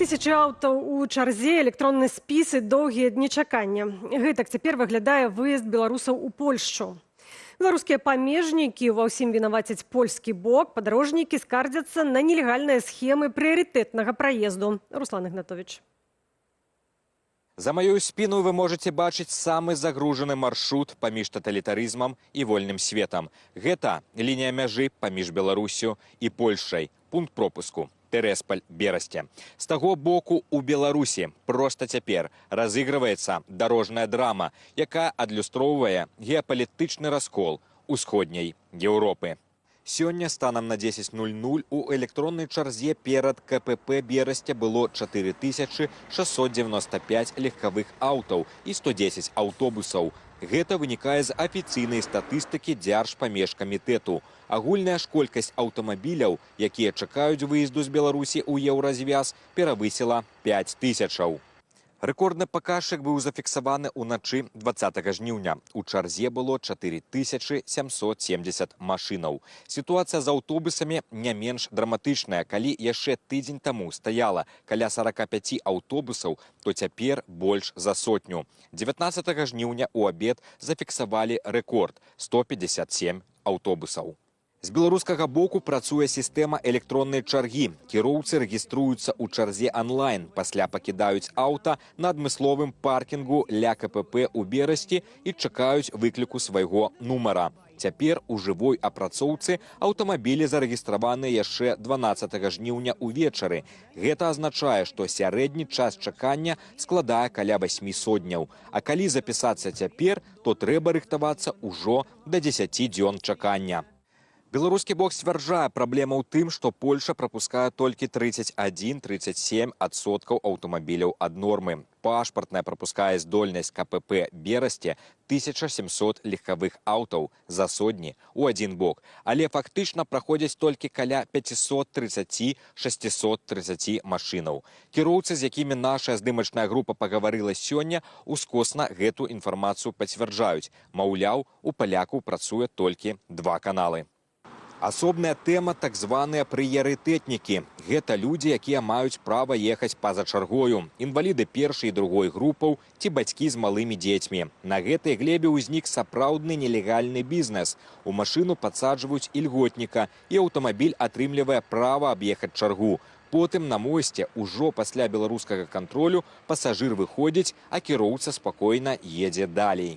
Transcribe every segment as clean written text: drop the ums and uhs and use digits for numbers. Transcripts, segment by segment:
Тысячы аўтаў у чарзе, электронны спіс і доўгія дні чакання. Гэтак цяпер выглядае выезд беларусаў у Польшчу. Беларускія памежнікі ва ўсім вінавацяць польскі бок, падарожнікі скардзяцца на нелегальныя схемы прыярытэтнага праезду. Руслан Ігнатович. За мою спину вы можете бачыць самы загружаны маршрут паміж таталітарызмам і вольным светам. Гэта лінія мяжы паміж Беларусю і Польшай. Пункт пропуску. Тэрэсполь-Берасце. З таго боку у Беларусі проста цяпер разыгрываецца дарожная драма, якая адлюстроўвае геапалітычны раскол усходняй Еўропы. Сёння станам на 10:00 у электроннай чарзе перад КПП Берасце было 4695 легкавых аўтаў і 110 аўтобусаў. Гэта вынікае з афіцыйнай статыстыкі Дзяржпамежкамітэту. Агульная ж колькасць аўтамабіляў, якія чакаюць выезду з Беларусі ў еўразвяз, перавысіла 5000. Рэкордны паказчык быў зафіксаваны ўначы 20 жніўня. У чарзе было 4770 машынаў. Сітуацыя з аўтобусамі не менш драматычная. Калі яшчэ тыдзень таму стаяла каля 45 аўтобусаў, то цяпер больш за сотню. 19 жніўня ў абед зафіксавалі рэкорд – 157 аўтобусаў. З беларускага боку працуе сістэма электроннай чаргі. Кіроўцы рэгіструюцца ў чарзе онлайн, пасля пакідаюць аўта на адмысловым паркінгу ля КПП ў Берасці і чакаюць выкліку свайго нумара. Цяпер у жывой апрацоўцы аўтамабілі зарэгістраваны яшчэ 12 жніўня ўвечары. Гэта азначае, што сярэдні час чакання складае каля 8 сотняў. А калі запісацца цяпер, то трэба рыхтавацца ўжо да 10 дзён чакання. Беларускі бок сцвярджае, праблема ў тым, што Польша прапускае толькі 31-37% аўтамабіляў ад нормы. Пашпартная прапускае здольнасць КПП Берасце 1700 легкавых аўтаў за сотні ў адзін бок. Але фактычна праходзяць толькі каля 530-630 машынаў. Кіроўцы, з якімі наша здымачная група пагаварыла сёння, ускосна гэту інфармацыю пацвярджаюць. Маўляў, у палякаў працуе толькі 2 каналы. Асобная тэма – так званыя прыярытэтнікі. Гэта людзі, якія маюць права ехаць па-за чаргою. Інваліды першай і другой групаў ці бацькі з малымі дзецьмі. На гэтай глебе ўзнік сапраўдны нелегальны бізнес. У машыну падсаджваюць ільготніка, і аўтамабіль атрымлівае права аб'ехаць чаргу. Потым на мосце, ужо пасля беларускага кантролю, пасажыр выходзіць, а кіроўца спакойна едзе далей.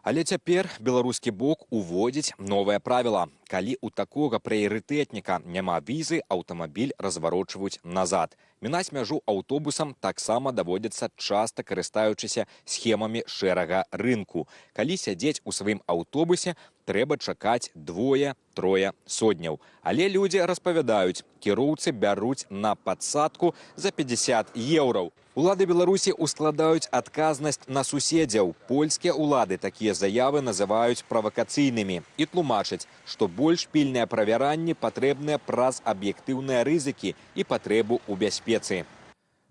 Але цяпер беларускі бок уводзіць новае правіла. Калі у такога прыярытэтніка няма візы, аўтамабіль разварочваюць назад. Мінаць мяжу аўтобусам таксама даводзіцца, часта карыстаючыся схемамі шэрага рынку. Калі сядзець у сваім аўтобусе, трэба чакаць 2-3 сотняў. Але людзі распавядаюць, кіроўцы бяруць на падсадку за 50 еўраў. Улады Беларусі ускладаюць адказнасць на суседзяў. Польскія улады такія заявы называюць правакацыйнымі і тлумачаць, што больш пільныя правяранні патрэбныя праз аб'ектыўныя рызыкі і патрэбу ў бяспецы.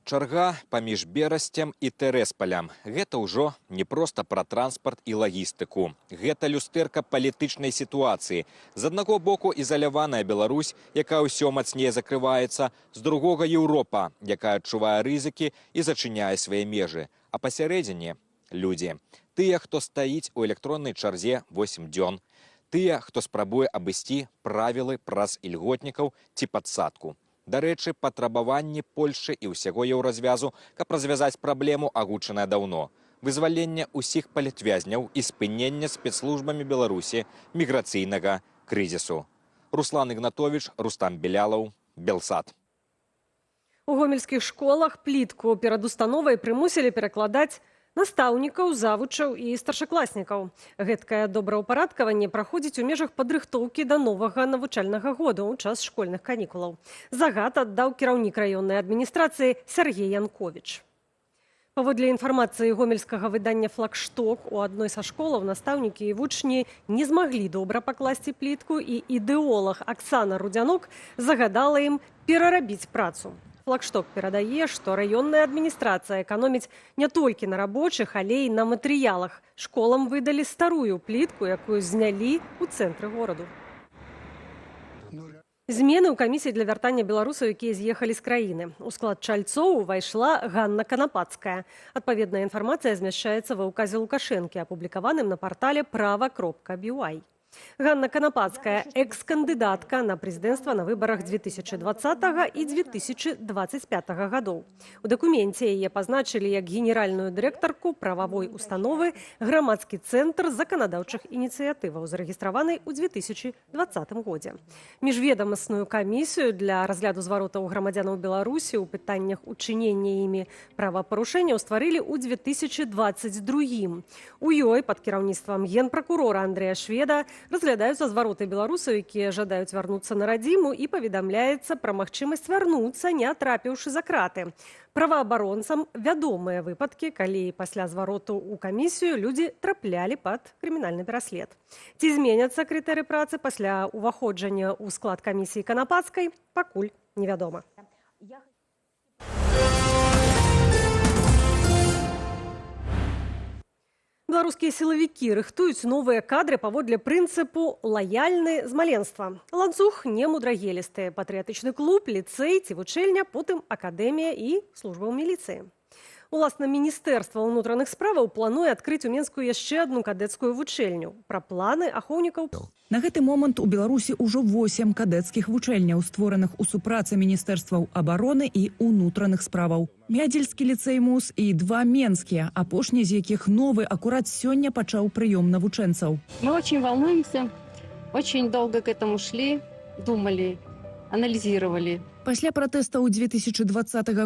Чарга паміж Берасцем і Тэрэсполем. Гэта ўжо не проста пра транспарт і лагістыку. Гэта люстэрка палітычнай сітуацыі. З аднаго боку ізаляваная Беларусь, якая ўсё мацней закрываецца, з другога Еўропа, якая адчувае рызыкі і зачыняе свае межы. А пасярэдзіне – людзі. Тыя, хто стаіць у электроннай чарзе 8 дзён. Тыя, хто спрабуе абысці правілы праз ільготнікаў ці падсадку. Дарэчы, патрабаванні Польшчы і ўсяго еўразвязу, каб развязаць праблему, агучанае даўно. Вызваленне ўсіх палітвязняў і спынення спецслужбамі Беларусі міграцыйнага крызісу. Руслан Ігнатович, Рустам Белялаў, Белсат. У гомельскіх школах плітку перад установай прымусілі перакладаць настаўнікаў, завучаў і старшакласнікаў. Гэткае добраўпарадкаванне праходзіць у межах падрыхтоўкі да новага навучальнага года ў час школьных канікулаў. Загад аддаў кіраўнік раённай адміністрацыі Сергей Янковіч. Паводле інфармацыі гомельскага выдання «Флагшток», у адной са школаў настаўнікі і вучні не змаглі добра пакласці плітку, і ідэолаг Аксана Рудзянок загадала ім перарабіць працу. «Флагшток» перадае, што раённая адміністрацыя эканоміць не толькі на рабочых, але і на матэрыялах. Школам выдалі старую плітку, якую знялі ў цэнтры гораду. Змены ў камісіі для вяртання беларусаў, якія з'ехалі з краіны. У склад чальцоў увайшла Ганна Канапацкая. Адпаведная інфармацыя змяшчаецца ва ўказе Лукашэнкі, апублікаваным на партале prava.by. Ганна Канапацкая – экс-кандыдатка на прэзідэнцтва на выбарах 2020 і 2025 гадоў. У дакуменце яе пазначылі як генеральную дырэктарку прававой установы «Грамадскі цэнтр заканадаўчых ініцыятываў», зарэгістраванай у 2020 годзе. Міжведамасную камісію для разгляду зваротаў грамадзянаў Беларусі ў пытаннях учынення імі правапарушэнняў стварылі ў 2022. У ёй пад кіраўніцтвам генпракурора Андрэя Шведа разглядаюцца звароты беларусаў, якія жадаюць вярнуцца на радзіму, і паведамляецца пра магчымасць вярнуцца, не трапіўшы за краты. Праваабаронцам вядомыя выпадкі, калі пасля звароту ў камісію людзі траплялі пад крымінальны пераслед. Ці зменяцца крытэрыі працы пасля ўваходжання ў склад камісіі Канапацкай, пакуль невядома. Беларускія сілавікі рыхтуюць новыя кадры паводле прынцыпу «лаяльны з маленства». Ланцуг не мудрагелісты, патрыятычны клуб, ліцэй ці вучэльня, потым акадэмія і служба ў міліцыі. Уласна, Міністэрства ўнутраных справаў плануе адкрыць у Менску яшчэ адну кадэцкую вучэльню. Пра планы ахоўнікаў. На гэты момант у Беларусі ўжо 8 кадэцкіх вучэльняў, створаных у супрацы Міністэрстваў абароны і ўнутраных справаў. Мядзельскі ліцэй МУС і 2 менскія, апошні з якіх новы акурат сёння пачаў прыём навучэнцаў. Мы очень волнуемся, очень долго к этому шли, думали, анализировали. Пасля пратэстаў 2020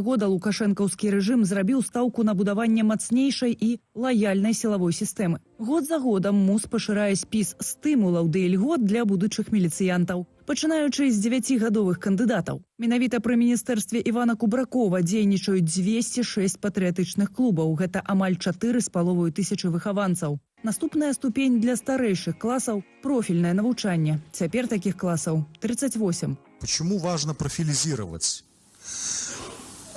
года лукашэнкаўскі рэжым зрабіў стаўку на будаванне мацнейшай і лаяльнай сілавой сістэмы. Год за годам МУС пашырае спіс стымулаў ды ільгот для будучых міліцыянтаў, пачынаючы з 9гадовых кандыдатаў. Менавіта пры міністэрстве Івана Кубракова дзейнічаюць 206 патрыятычных клубаў, гэта амаль 4,5 тысячы выхаванцаў. Наступная ступень для старэйшых класаў – профільнае навучанне. Цяпер такіх класаў 38. Почему важно профилизировать?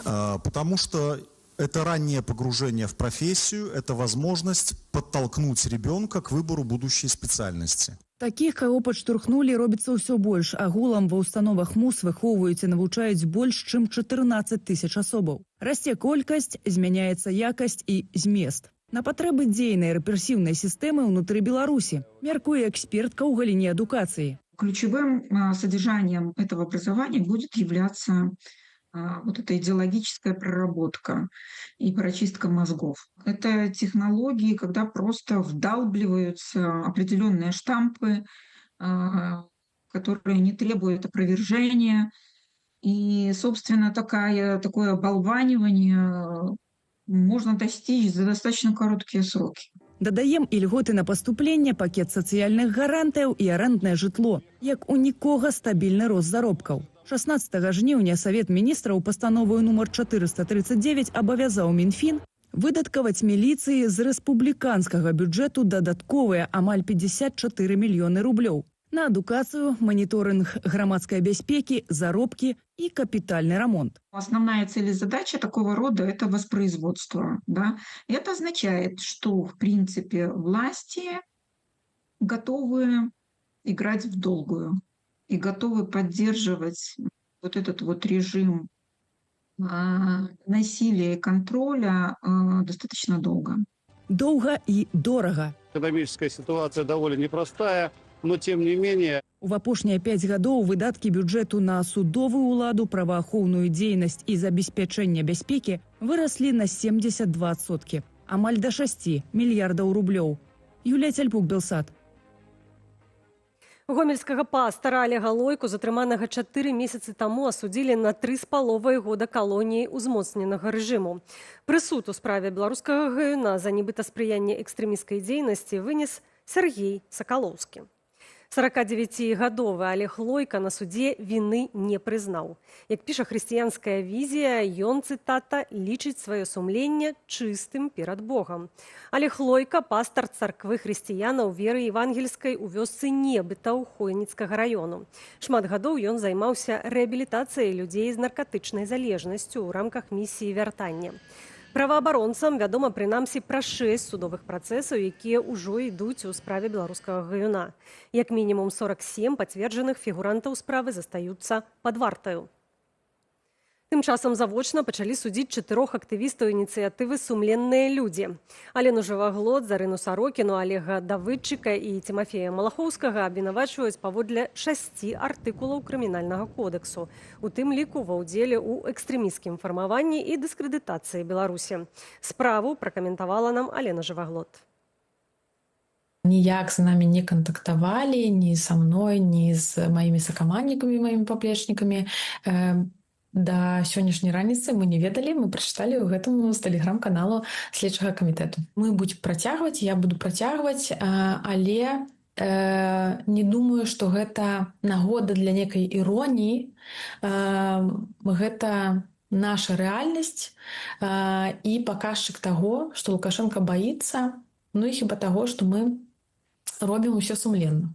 Потому что это раннее погружение в профессию, это возможность подтолкнуть ребенка к выбору будущей специальности. Такіх, каго падштурхнулі, робіцца ўсё больш. Агулам ва ўстановах МУС выхоўваюць і навучаюць больш, чым 14 тысяч асобаў. Расце колькасць, змяняецца якасць і змест. На патрэбы дзейнай рэпрэсіўнай сістэмы ўнутры Беларусі, мяркуе экспертка ў галіне адукацыі. Ключевым содержанием этого образования будет являться вот эта идеологическая проработка и прочистка мозгов. Это технологии, когда просто вдалбливаются определенные штампы, которые не требуют опровержения. И, собственно, такое оболванивание можно достичь за достаточно короткие сроки. Дадаем і льготы на паступленне, пакет сацыяльных гарантыяў і арэнднае жытло, як у нікога стабільны рост заробкаў. 16 жніўня Савет міністраў пастановою нумар 439 абавязаў Мінфін выдаткаваць міліцыі з рэспубліканскага бюджэту дадатковыя амаль 54 мільёны рублёў на адукацыю, моніторинг грамадскай бяспекі, заробкі и капитальный ремонт. Основная цель и задача такого рода – это воспроизводство. Да? Это означает, что, в принципе, власти готовы играть в долгую и готовы поддерживать вот этот вот режим насилия и контроля достаточно долго. Долго и дорого. Экономическая ситуация довольно непростая, но тем не менее... У апошнія 5 гадоў выдаткі бюджэту на судовую уладу, праваахоўную дзейнасць і забеспячэнне бяспекі выраслі на 72%, амаль да 6 мільярдаў рублёў. Юлія Цяльпук, Белсат. Гомельскага пастара Олега Лойку, затрыманага 4 месяцы таму, асудзілі на 3,5 года калоніі ўзмоцненага рэжыму. Прысуд у справе беларускага гаюна за нібыта спрыянне экстрэмісцкай дзейнасці вынес Сергей Сакалоўскі. 49-гадовы Олег Лойка на суде вины не прызнаў. Як піша хрысціянская візія, ён, цытата, лічыць сваё сумленне чыстым перад Богам. Олег Лойка, пастар царквы хрысціянаў веры евангельскай у вёсцы Небыта ў Хойніцкага раёну. Шмат гадоў ён займаўся рэабілітацыяй людзей з наркатычнай залежнасцю ў рамках місіі вяртання. Праваабаронцам вядома прынамсі пра 6 судовых працэсаў, якія ўжо ідуць у справе беларускага гаюна. Як мінімум 47 пацверджаных фігурантаў справы застаюцца пад вартаю. Тым часам завочна пачалі судзіць 4 актывістаў ініцыятывы «Сумленныя людзі». Алену Жываглот, Зарыну Сарокіну, Олега Давыдчыка і Тимофея Малахоўскага абвінавачваюць паводле 6 артыкулаў крымінальнага кодексу, у тым ліку ва ўдзеле ў экстрэмісцкім фармаванні і дыскрэдытацыі Беларусі. Справу пракаментавала нам Алена Жываглот. Ніяк з намі не кантактавалі, ні са мной, ні з маімі сакаманднікамі, маімі паплечнікамі. Да сённяшняй раніцы мы не ведалі, мы прачыталі ў гэтым з тэлеграм-каналу следчага камітэту. Мы будзем працягваць, я буду працягваць, але не думаю, што гэта нагода для некай іроніі. Гэта наша рэальнасць і паказчык таго, што Лукашенко баіцца, ну і хіба таго, што мы робім усё сумленна.